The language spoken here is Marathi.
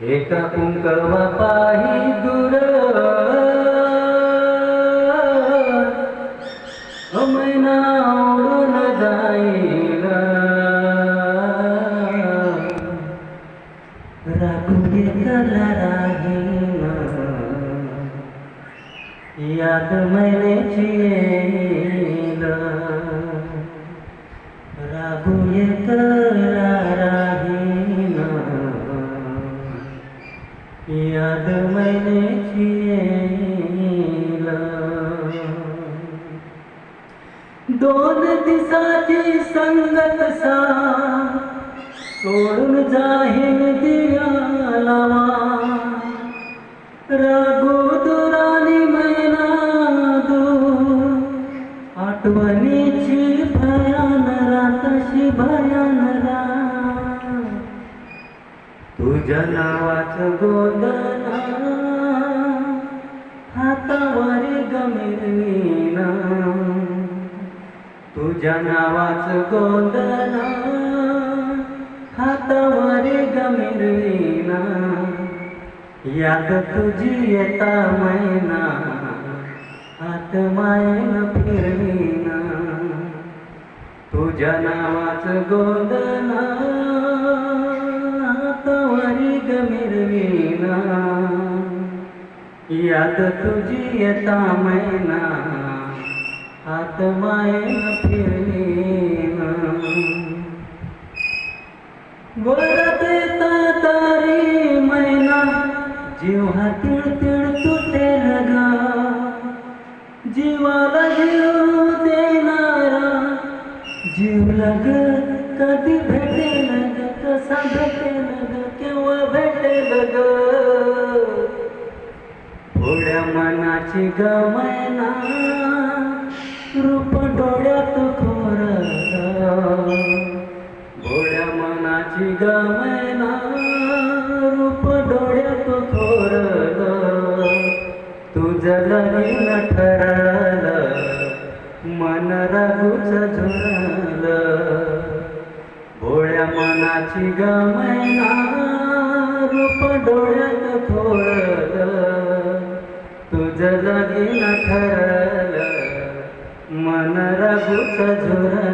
एका कुंकवा पाही दूर मैना उडून जाईल राखून घेतला राहीन याद मैनेची येईल राखून घेतला राहीन याद मैनेची येईल दोन दिसाची संगत सा सोडून जाहीन दिया लावा रागो दुरानी मैना दूर आठवणीची भयान रातशी भयान रात तुझ्या नावाचं गोंधना हातावरी गमिरवीना तुझ्या नावाचं गोंधना हातावरी गमिरवीना याद तुझी येता मैना हात मायेन फिरवीना तुझ्या नावाचं गोंधना हातावरी गमिरवीना याद तुझी येता मैना हात मायेन फिरवीना वरत येता तारी मैना जीव हा तिळ तुटेल ग जीवाला जीव देणारा जीव लग कधी भेटेल ग कसा भेटेल ग केव्हा भेटेल ग थोड्या मनाची ग मैना रूप डोळ्यात खोरलं भोळ्या मनाची ग मैना रूप डोळ्यात खोरलं तुझं लगीन ठरलं मन रघुच झुरलं भोळ्या मनाची ग मैना रूप डोळ्यात खोरलं तुझं लगीन ठरलं मन रघुच झुरलं